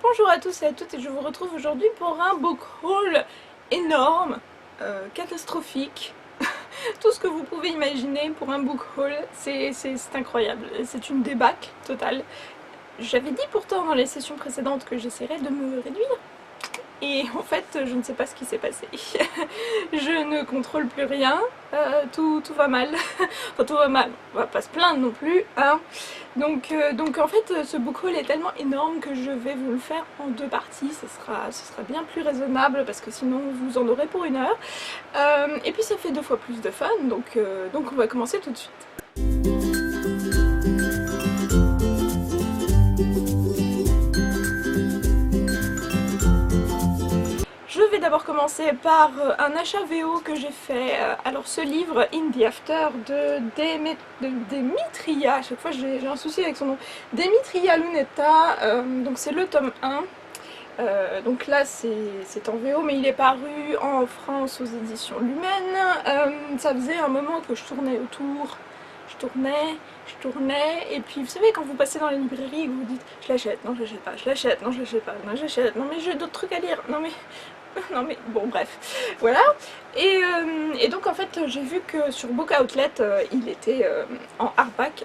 Bonjour à tous et à toutes et je vous retrouve aujourd'hui pour un book haul énorme, catastrophique, tout ce que vous pouvez imaginer pour un book haul, c'est incroyable, c'est une débâcle totale. J'avais dit pourtant dans les sessions précédentes que j'essaierais de me réduire. Et en fait, je ne sais pas ce qui s'est passé. Je ne contrôle plus rien, tout va mal. Enfin, tout va mal, on va pas se plaindre non plus, hein. Donc en fait, ce book haul est tellement énorme que je vais vous le faire en deux parties. Ce sera bien plus raisonnable parce que sinon vous en aurez pour 1 heure. Et puis ça fait 2 fois plus de fun, donc on va commencer tout de suite. Je vais d'abord commencer par un achat VO que j'ai fait. Alors ce livre, In the After, de Demetria, à chaque fois j'ai un souci avec son nom, Demetria Lunetta, donc c'est le tome 1. Donc là c'est en VO mais il est paru en France aux éditions Lumen. Ça faisait un moment que je tournais autour, je tournais, et puis vous savez quand vous passez dans les librairies vous vous dites je l'achète, non je l'achète pas, je l'achète, non je l'achète pas, non j'achète, non mais j'ai d'autres trucs à lire, non mais bon bref, voilà. Et donc en fait j'ai vu que sur Book Outlet il était en hardback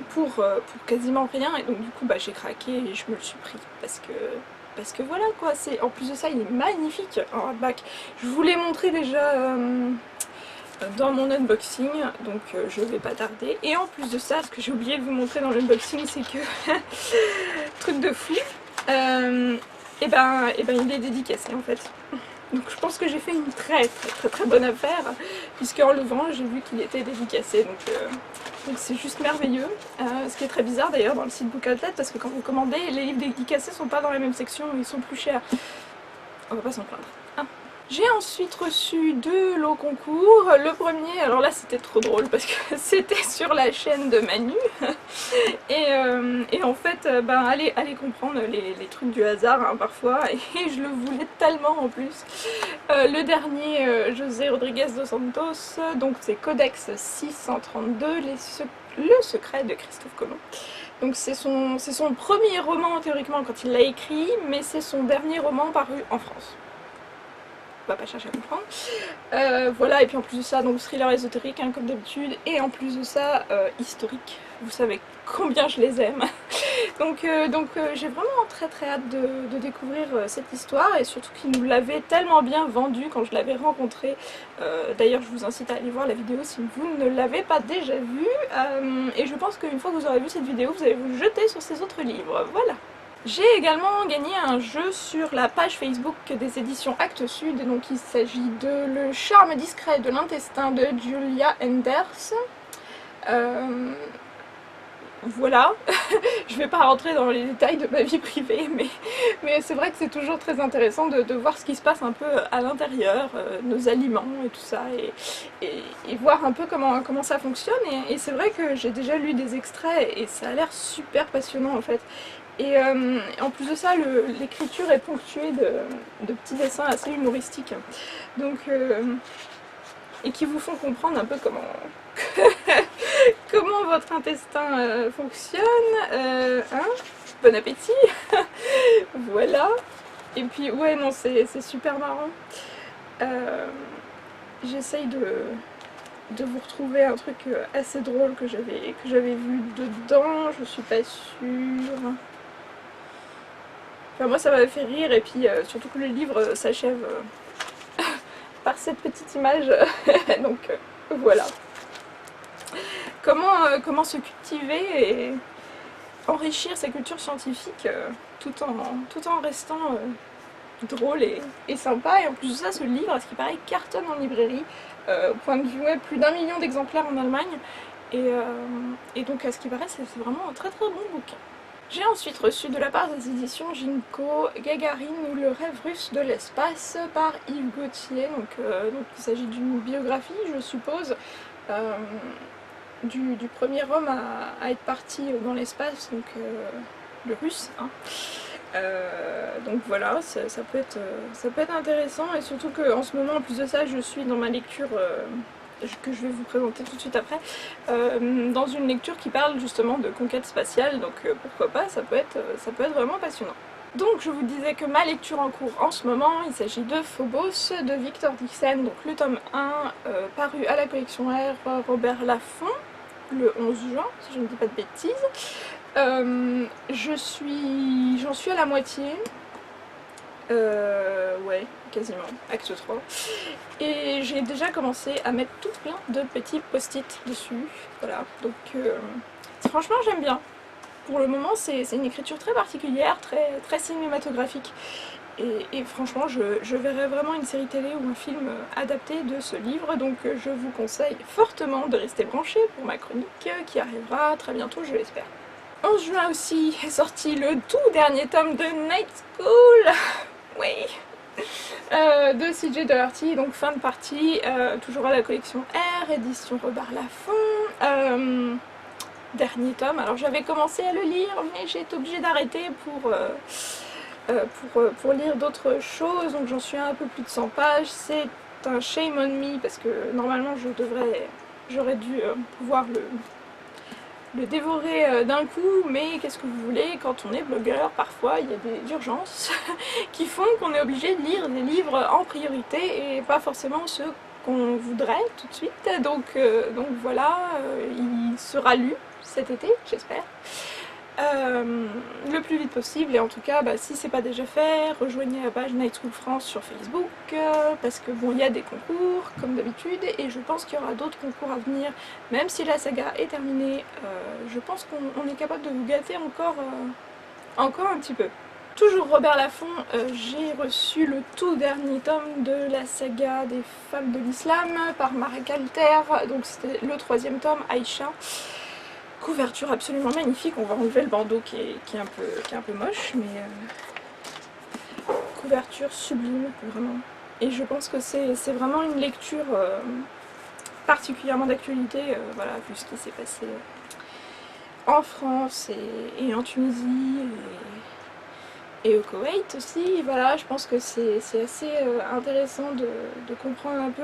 pour quasiment rien, et donc du coup bah, j'ai craqué et je me le suis pris parce que voilà quoi, en plus de ça il est magnifique en hardback. Je vous l'ai montré déjà dans mon unboxing, donc je vais pas tarder. Et en plus de ça, ce que j'ai oublié de vous montrer dans l'unboxing, c'est que truc de fou, et ben il est dédicacé en fait. Donc je pense que j'ai fait une très bonne affaire, puisque en l'ouvrant j'ai vu qu'il était dédicacé, donc c'est juste merveilleux. Ce qui est très bizarre d'ailleurs dans le site Book Outlet, parce que quand vous commandez, les livres dédicacés sont pas dans la même section, ils sont plus chers. On va pas s'en plaindre. J'ai ensuite reçu 2 lots concours. Le premier, alors là c'était trop drôle parce que c'était sur la chaîne de Manu. Et en fait, ben, allez comprendre les trucs du hasard hein, parfois. Et je le voulais tellement en plus. Le dernier, José Rodriguez dos Santos, donc c'est Codex 632, le secret de Christophe Colomb. Donc c'est son premier roman théoriquement quand il l'a écrit, mais c'est son dernier roman paru en France. On va pas chercher à comprendre. Voilà, et puis en plus de ça, donc thriller ésotérique hein, comme d'habitude, et en plus de ça, historique. Vous savez combien je les aime. donc j'ai vraiment très hâte de découvrir cette histoire, et surtout qu'il nous l'avait tellement bien vendue quand je l'avais rencontré. D'ailleurs je vous incite à aller voir la vidéo si vous ne l'avez pas déjà vue. Et je pense qu'une fois que vous aurez vu cette vidéo, vous allez vous jeter sur ces autres livres. Voilà. J'ai également gagné un jeu sur la page Facebook des éditions Actes Sud, donc il s'agit de Le charme discret de l'intestin de Julia Enders. Voilà, je vais pas rentrer dans les détails de ma vie privée, mais c'est vrai que c'est toujours très intéressant de voir ce qui se passe un peu à l'intérieur, nos aliments et tout ça, et voir un peu comment ça fonctionne. Et c'est vrai que j'ai déjà lu des extraits et ça a l'air super passionnant en fait. Et en plus de ça, l'écriture est ponctuée de petits dessins assez humoristiques, donc, et qui vous font comprendre un peu comment votre intestin fonctionne. Hein, bon appétit. Voilà. Et puis ouais non c'est super marrant. J'essaye de vous retrouver un truc assez drôle que j'avais vu dedans, je suis pas sûre. Enfin moi ça m'avait fait rire, et puis surtout que le livre s'achève par cette petite image. Donc voilà. Comment se cultiver et enrichir sa culture scientifique tout en restant drôle et sympa. Et en plus de ça, ce livre, à ce qui paraît, cartonne en librairie. Au point de vue, ouais, plus d'1 million d'exemplaires en Allemagne. Et donc à ce qui paraît, c'est vraiment un très bon bouquin. J'ai ensuite reçu de la part des éditions Ginko Gagarine ou le rêve russe de l'espace par Yves Gauthier. Donc il s'agit d'une biographie, je suppose, du premier homme à être parti dans l'espace, donc le russe. Hein. Donc voilà, ça peut être intéressant, et surtout qu'en ce moment, en plus de ça, je suis dans ma lecture que je vais vous présenter tout de suite après, dans une lecture qui parle justement de conquête spatiale, donc pourquoi pas, ça peut être vraiment passionnant. Donc je vous disais que ma lecture en cours en ce moment, il s'agit de Phobos de Victor Dixon, donc le tome 1 paru à la collection R Robert Laffont le 11 juin, si je ne dis pas de bêtises. J'en suis à la moitié, ouais, quasiment, acte 3. Et j'ai déjà commencé à mettre tout plein de petits post-it dessus, voilà, donc franchement j'aime bien. Pour le moment c'est une écriture très particulière, très cinématographique. Et franchement je verrai vraiment une série télé ou un film adapté de ce livre, donc je vous conseille fortement de rester branché pour ma chronique qui arrivera très bientôt, je l'espère. 11 juin aussi est sorti le tout dernier tome de Night School, oui, de CJ Doherty, donc fin de partie, toujours à la collection R, édition Robert Laffont. Dernier tome, alors j'avais commencé à le lire mais j'ai été obligée d'arrêter pour lire d'autres choses, donc j'en suis à un peu plus de 100 pages. C'est un shame on me parce que normalement j'aurais dû pouvoir le dévorer d'un coup, mais qu'est-ce que vous voulez, quand on est blogueur, parfois il y a des urgences qui font qu'on est obligé de lire des livres en priorité et pas forcément ceux qu'on voudrait tout de suite, donc voilà, il sera lu cet été, j'espère. Le plus vite possible, et en tout cas si c'est pas déjà fait, rejoignez la page Night School France sur Facebook, parce que bon, il y a des concours comme d'habitude et je pense qu'il y aura d'autres concours à venir, même si la saga est terminée. Je pense qu'on est capable de vous gâter encore un petit peu. Toujours Robert Laffont, j'ai reçu le tout dernier tome de la saga des femmes de l'islam par Marek Alter, donc c'était le 3e tome, Aïcha. Couverture absolument magnifique, on va enlever le bandeau qui est un peu moche, mais couverture sublime, vraiment. Et je pense que c'est vraiment une lecture particulièrement d'actualité, voilà, vu ce qui s'est passé en France et en Tunisie et au Koweït aussi. Voilà, je pense que c'est assez intéressant de comprendre un peu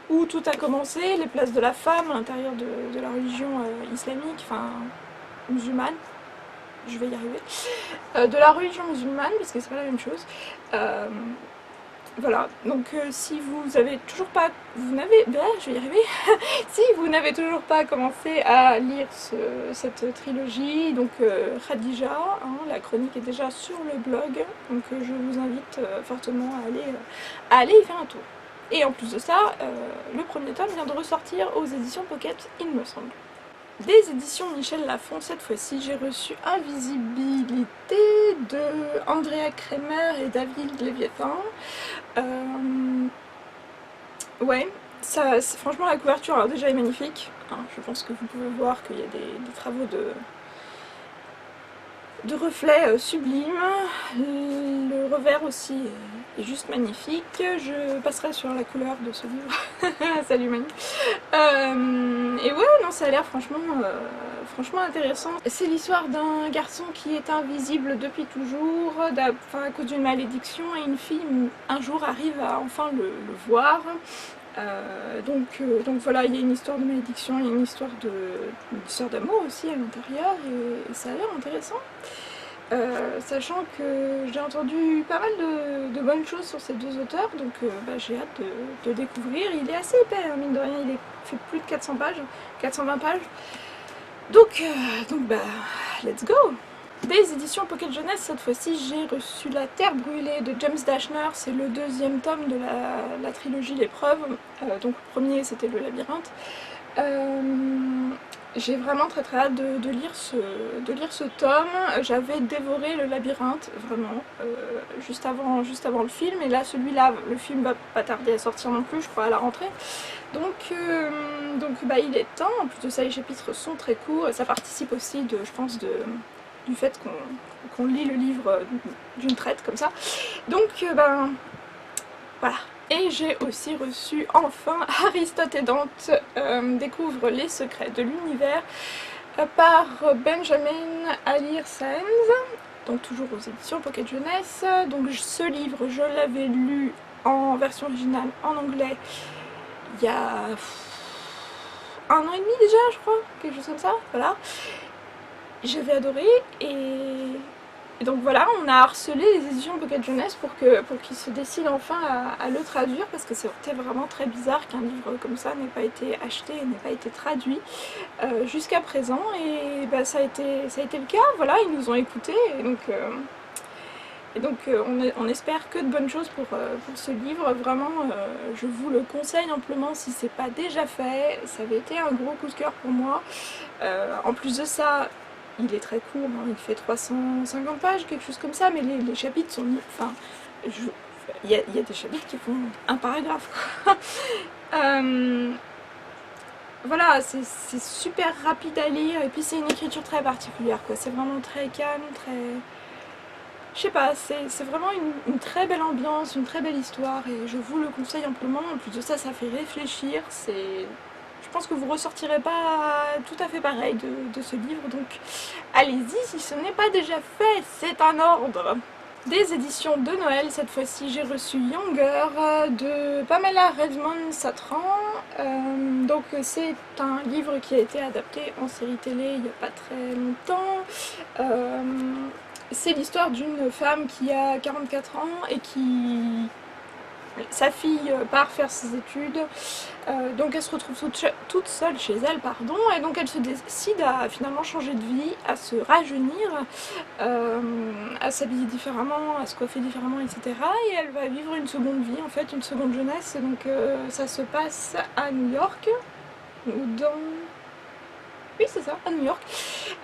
où tout a commencé, les places de la femme à l'intérieur de la religion islamique, enfin musulmane, je vais y arriver, de la religion musulmane, parce que c'est pas la même chose. Voilà, donc si vous avez toujours pas, je vais y arriver, si vous n'avez toujours pas commencé à lire cette trilogie, donc Khadija, hein, la chronique est déjà sur le blog, donc je vous invite fortement à aller y faire un tour. Et en plus de ça, le premier tome vient de ressortir aux éditions Pocket, il me semble. Des éditions Michel Laffont, cette fois-ci, j'ai reçu Invisibilité de Andrea Kremer et David Léviathan. Ouais, franchement la couverture alors déjà est magnifique. Hein, je pense que vous pouvez voir qu'il y a des travaux de reflets sublimes. Le revers aussi est juste magnifique. Je passerai sur la couleur de ce livre. Salut Manu. Et ouais, non, ça a l'air franchement intéressant. C'est l'histoire d'un garçon qui est invisible depuis toujours, à cause d'une malédiction, et une fille un jour arrive à enfin le voir. Donc voilà, il y a une histoire de malédiction, il y a une histoire d'amour aussi à l'intérieur, et ça a l'air intéressant. Sachant que j'ai entendu pas mal de bonnes choses sur ces deux auteurs, donc j'ai hâte de découvrir. Il est assez épais, hein, mine de rien, il fait plus de 400 pages, 420 pages. Donc let's go! Des éditions Pocket Jeunesse, cette fois-ci, j'ai reçu La Terre brûlée de James Dashner, c'est le 2e tome de la trilogie L'épreuve, donc le premier c'était Le Labyrinthe. J'ai vraiment très hâte de lire ce tome. J'avais dévoré Le Labyrinthe, vraiment, juste avant le film, et là celui-là, le film va pas tarder à sortir non plus, je crois à la rentrée. Donc il est temps. En plus de ça, les chapitres sont très courts, et ça participe aussi je pense du fait qu'on lit le livre d'une traite comme ça. Donc voilà. Et j'ai aussi reçu enfin Aristote et Dante découvrent les secrets de l'univers par Benjamin Alir Sáenz, donc toujours aux éditions Pocket Jeunesse. Donc ce livre, je l'avais lu en version originale en anglais il y a 1 an et demi déjà, je crois, quelque chose comme ça, voilà. J'avais adoré et donc voilà, on a harcelé les éditions Pocket Jeunesse pour qu'ils se décident enfin à le traduire, parce que c'était vraiment très bizarre qu'un livre comme ça n'ait pas été acheté et n'ait pas été traduit jusqu'à présent, et bah, ça a été le cas, voilà, ils nous ont écoutés, et donc on espère que de bonnes choses pour ce livre. Vraiment, je vous le conseille amplement si c'est pas déjà fait. Ça avait été un gros coup de cœur pour moi. En plus de ça, il est très court, hein, il fait 350 pages, quelque chose comme ça, mais les chapitres sont... Enfin, il y a des chapitres qui font un paragraphe, quoi. Voilà, c'est super rapide à lire, et puis c'est une écriture très particulière, quoi. C'est vraiment très calme, très... Je sais pas, c'est vraiment une très belle ambiance, une très belle histoire, et je vous le conseille amplement. En plus de ça, ça fait réfléchir. Je pense que vous ressortirez pas tout à fait pareil de ce livre, donc allez-y si ce n'est pas déjà fait, c'est un ordre. Des éditions de Noël, cette fois-ci j'ai reçu Younger de Pamela Redmond Satran. Donc c'est un livre qui a été adapté en série télé il n'y a pas très longtemps. C'est l'histoire d'une femme qui a 44 ans et qui... Sa fille part faire ses études, donc elle se retrouve toute seule chez elle, pardon, et donc elle se décide à finalement changer de vie, à se rajeunir, à s'habiller différemment, à se coiffer différemment, etc. Et elle va vivre une seconde vie, en fait, une seconde jeunesse, et donc ça se passe à New York, ou dans... Oui, c'est ça, à New York.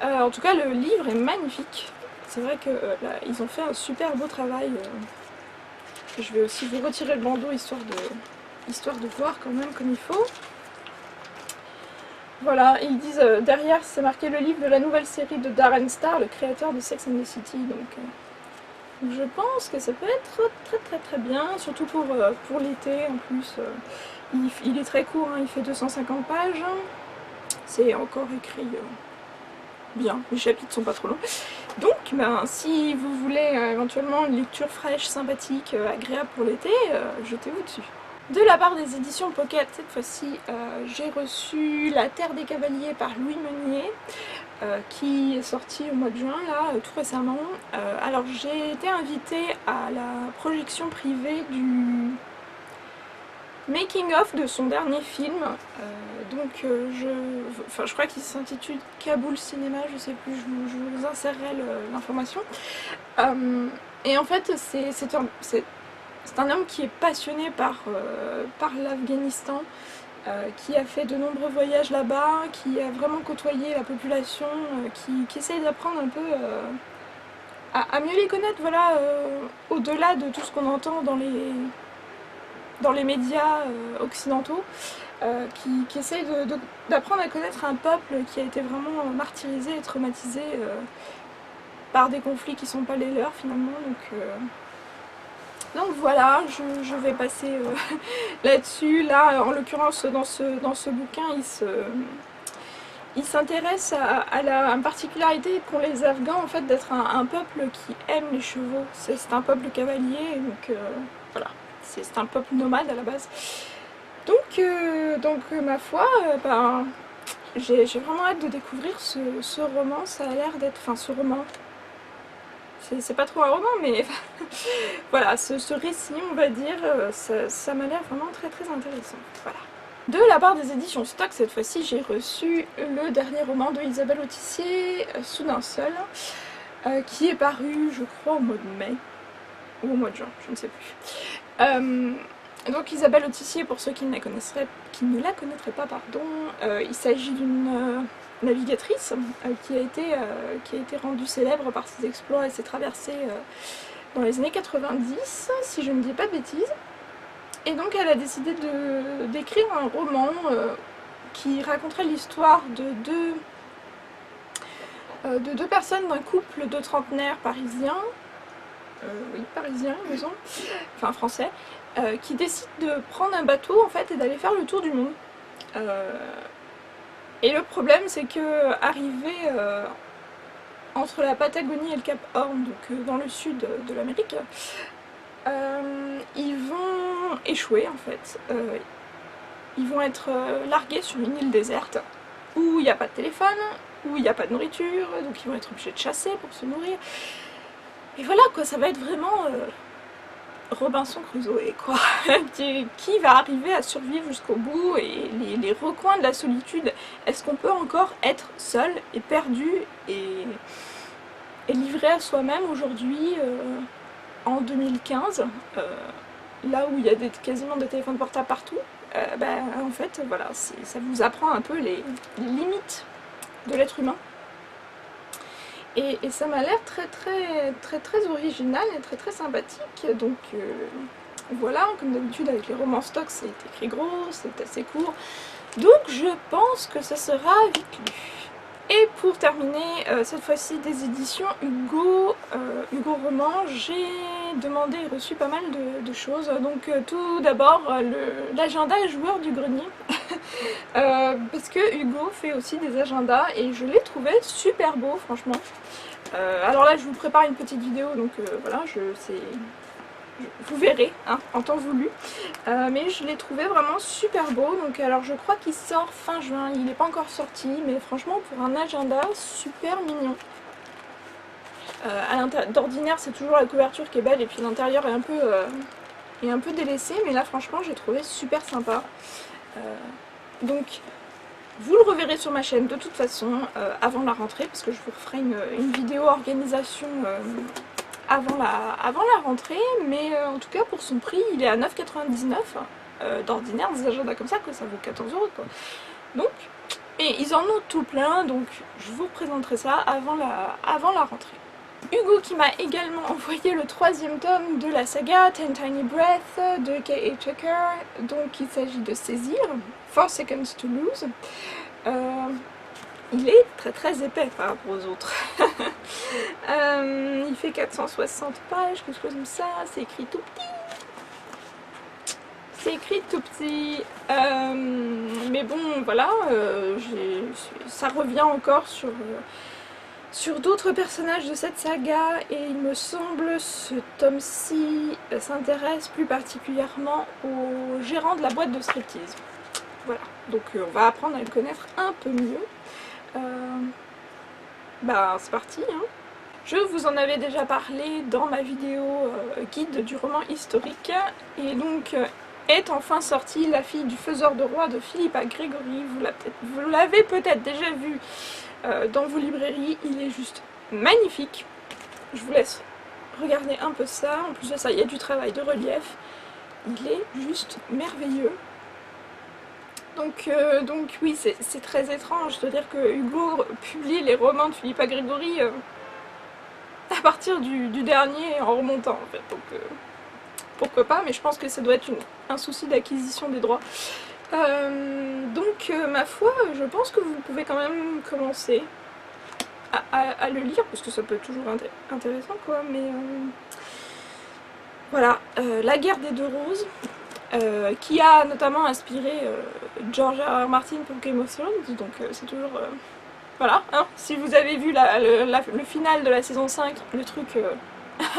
En tout cas, le livre est magnifique. C'est vrai que là, ils ont fait un super beau travail. Je vais aussi vous retirer le bandeau histoire de voir quand même comme il faut. Voilà, et ils disent derrière c'est marqué le livre de la nouvelle série de Darren Star, le créateur de Sex and the City. Donc je pense que ça peut être très bien, surtout pour l'été en plus. Il est très court, hein, il fait 250 pages. C'est encore écrit bien, les chapitres sont pas trop longs. Donc, ben, si vous voulez éventuellement une lecture fraîche, sympathique, agréable pour l'été, jetez-vous dessus. De la part des éditions Pocket, cette fois-ci, j'ai reçu La Terre des Cavaliers par Louis Meunier, qui est sorti au mois de juin, là, tout récemment. Alors, j'ai été invitée à la projection privée du making of de son dernier film, je crois qu'il s'intitule Kaboul Cinéma, je sais plus, je vous insérerai l'information. Et en fait c'est un homme qui est passionné par l'Afghanistan, qui a fait de nombreux voyages là-bas, qui a vraiment côtoyé la population, qui essaye d'apprendre un peu à mieux les connaître, voilà, au-delà de tout ce qu'on entend dans les médias occidentaux, qui essayent d'apprendre à connaître un peuple qui a été vraiment martyrisé et traumatisé par des conflits qui ne sont pas les leurs finalement. Donc voilà, je vais passer là-dessus. Là, en l'occurrence, dans ce bouquin, il s'intéresse à la particularité qu'ont les Afghans, en fait, d'être un peuple qui aime les chevaux. C'est un peuple cavalier, donc voilà. C'est un peuple nomade à la base. Donc ma foi, ben, j'ai vraiment hâte de découvrir ce roman. Ça a l'air d'être... Enfin, ce roman... C'est pas trop un roman, mais voilà, ce récit, on va dire, ça m'a l'air vraiment très intéressant. Voilà. De la part des éditions Stock, cette fois-ci, j'ai reçu le dernier roman de Isabelle Autissier, Soudain seul, qui est paru, je crois, au mois de mai, ou au mois de juin, je ne sais plus. Donc Isabelle Autissier, pour ceux qui ne la connaîtraient pas, pardon, il s'agit d'une navigatrice qui a été rendue célèbre par ses exploits et ses traversées dans les années 90, si je ne dis pas de bêtises. Et donc elle a décidé d'écrire un roman qui raconterait l'histoire de deux personnes d'un couple de trentenaires parisiens, oui, parisiens, il me semble, enfin français, qui décident de prendre un bateau en fait et d'aller faire le tour du monde. Et le problème c'est que arrivé entre la Patagonie et le Cap Horn, donc dans le sud de l'Amérique, ils vont échouer en fait. ils vont être largués sur une île déserte où il n'y a pas de téléphone, où il n'y a pas de nourriture, donc ils vont être obligés de chasser pour se nourrir. Et voilà quoi, ça va être vraiment Robinson Crusoe quoi, qui va arriver à survivre jusqu'au bout, et les recoins de la solitude. Est-ce qu'on peut encore être seul et perdu et livré à soi-même aujourd'hui en 2015, là où il y a quasiment des téléphones portables partout? En fait voilà, ça vous apprend un peu les limites de l'être humain. Et ça m'a l'air très original et très sympathique. Donc voilà, comme d'habitude avec les romans stock, c'est écrit gros, c'est assez court. Donc je pense que ça sera vite lu. Et pour terminer, cette fois-ci des éditions Hugo Roman, j'ai demandé et reçu pas mal de choses. Donc tout d'abord l'agenda joueur du grenier, parce que Hugo fait aussi des agendas et je l'ai trouvé super beau franchement. Alors là je vous prépare une petite vidéo, donc voilà, vous verrez hein, en temps voulu, mais je l'ai trouvé vraiment super beau. Donc alors je crois qu'il sort fin juin, il n'est pas encore sorti, mais franchement pour un agenda super mignon. D'ordinaire c'est toujours la couverture qui est belle et puis l'intérieur est un peu délaissé, mais là franchement j'ai trouvé super sympa. Donc vous le reverrez sur ma chaîne de toute façon avant la rentrée, parce que je vous referai une vidéo organisation avant la rentrée, mais en tout cas pour son prix il est à 9,99 €. D'ordinaire des agendas comme ça ça vaut 14 € quoi. Donc, et ils en ont tout plein, donc je vous présenterai ça avant la rentrée. Hugo qui m'a également envoyé le 3e tome de la saga Ten Tiny Breaths de K.A. Tucker. Donc il s'agit de Saisir, 4 Seconds to Lose. Il est très épais par rapport aux autres. Il fait 460 pages, quelque chose comme ça, c'est écrit tout petit. C'est écrit tout petit. Mais bon, voilà, ça revient encore sur d'autres personnages de cette saga, et il me semble ce tome-ci s'intéresse plus particulièrement au gérant de la boîte de striptease. Voilà, donc on va apprendre à le connaître un peu mieux. C'est parti hein. Je vous en avais déjà parlé dans ma vidéo guide du roman historique, et donc est enfin sortie La fille du faiseur de roi de Philippa Gregory. Vous l'avez peut-être déjà vu dans vos librairies, il est juste magnifique. Je vous laisse regarder un peu ça. En plus de ça, il y a du travail de relief. Il est juste merveilleux. Donc oui, c'est très étrange de dire que Hugo publie les romans de Philippa Gregory à partir du dernier en remontant en fait. Donc pourquoi pas, mais je pense que ça doit être un souci d'acquisition des droits. Ma foi, je pense que vous pouvez quand même commencer à le lire, parce que ça peut être toujours intéressant quoi, mais voilà, La guerre des deux roses, qui a notamment inspiré George R. R. Martin pour Game of Thrones, donc c'est toujours... voilà, hein, si vous avez vu le final de la saison 5, le truc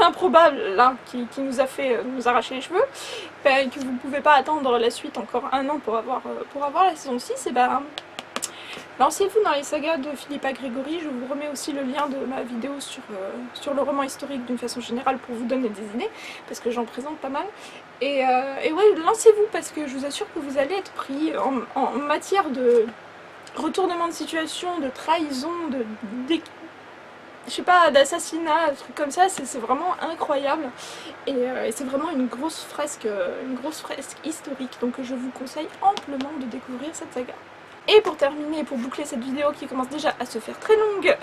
improbable là, qui nous a fait nous arracher les cheveux, et que vous ne pouvez pas attendre la suite encore un an pour avoir la saison 6, et lancez-vous dans les sagas de Philippa Gregory. Je vous remets aussi le lien de ma vidéo sur le roman historique d'une façon générale pour vous donner des idées, parce que j'en présente pas mal. Et ouais, lancez-vous, parce que je vous assure que vous allez être pris en matière de retournement de situation, de trahison, je sais pas, d'assassinat, un truc comme ça, c'est vraiment incroyable. Et c'est vraiment une grosse fresque historique, donc je vous conseille amplement de découvrir cette saga. Et pour terminer, pour boucler cette vidéo qui commence déjà à se faire très longue,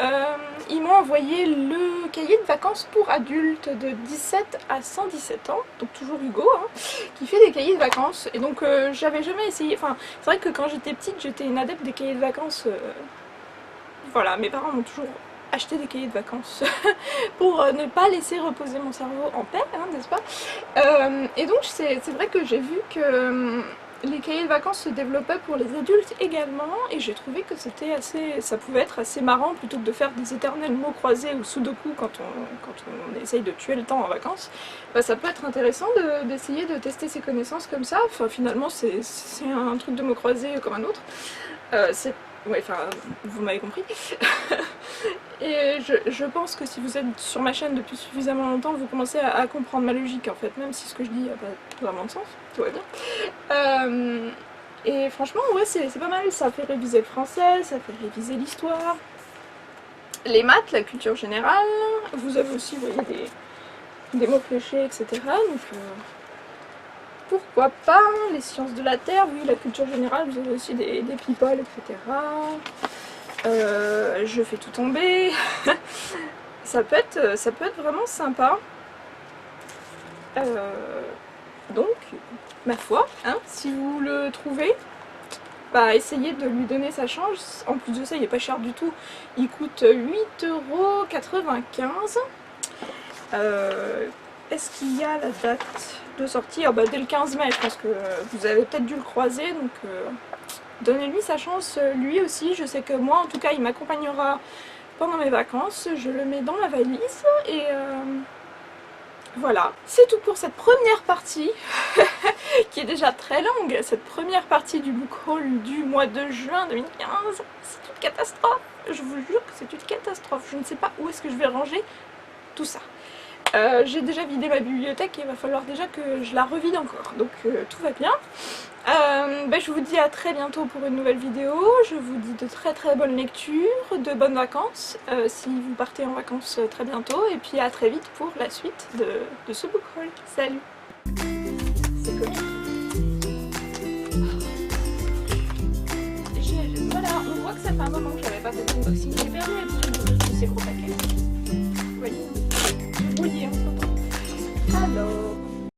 ils m'ont envoyé le cahier de vacances pour adultes de 17 à 117 ans, donc toujours Hugo, hein, qui fait des cahiers de vacances. Et donc j'avais jamais essayé, enfin c'est vrai que quand j'étais petite j'étais une adepte des cahiers de vacances, voilà, mes parents m'ont toujours acheté des cahiers de vacances pour ne pas laisser reposer mon cerveau en paix, hein, n'est-ce pas? Et donc c'est vrai que j'ai vu que les cahiers de vacances se développaient pour les adultes également, et j'ai trouvé que ça pouvait être assez marrant plutôt que de faire des éternels mots croisés ou sudoku quand on essaye de tuer le temps en vacances. Bah, ça peut être intéressant d'essayer de tester ses connaissances comme ça. Enfin, finalement, c'est un truc de mots croisés comme un autre. Ouais, enfin, vous m'avez compris. Et je pense que si vous êtes sur ma chaîne depuis suffisamment longtemps, vous commencez à comprendre ma logique en fait, même si ce que je dis n'a pas vraiment de sens, tout va bien. Et franchement, ouais, c'est pas mal, ça fait réviser le français, ça fait réviser l'histoire, les maths, la culture générale, vous avez aussi, vous voyez, des mots fléchés, etc. Donc, pourquoi pas, les sciences de la Terre, oui, la culture générale, vous avez aussi des people, etc. Je fais tout tomber. ça peut être vraiment sympa. Donc, ma foi, hein, si vous le trouvez, bah, essayez de lui donner sa chance. En plus de ça, il n'est pas cher du tout. Il coûte 8,95 €. Est-ce qu'il y a la date de sortie? Bah, dès le 15 mai, je pense que vous avez peut-être dû le croiser, donc donnez-lui sa chance lui aussi. Je sais que moi, en tout cas, il m'accompagnera pendant mes vacances. Je le mets dans ma valise et voilà. C'est tout pour cette première partie, qui est déjà très longue. Cette première partie du book haul du mois de juin 2015. C'est une catastrophe. Je vous jure que c'est une catastrophe. Je ne sais pas où est-ce que je vais ranger tout ça. J'ai déjà vidé ma bibliothèque et il va falloir déjà que je la revide encore, donc tout va bien. Je vous dis à très bientôt pour une nouvelle vidéo, je vous dis de très bonnes lectures, de bonnes vacances, si vous partez en vacances très bientôt, et puis à très vite pour la suite de ce book haul. Salut! C'est comique. Voilà, on voit que ça fait un moment que j'avais pas fait d'unboxing, j'ai perdu l'habitude de ces gros paquets.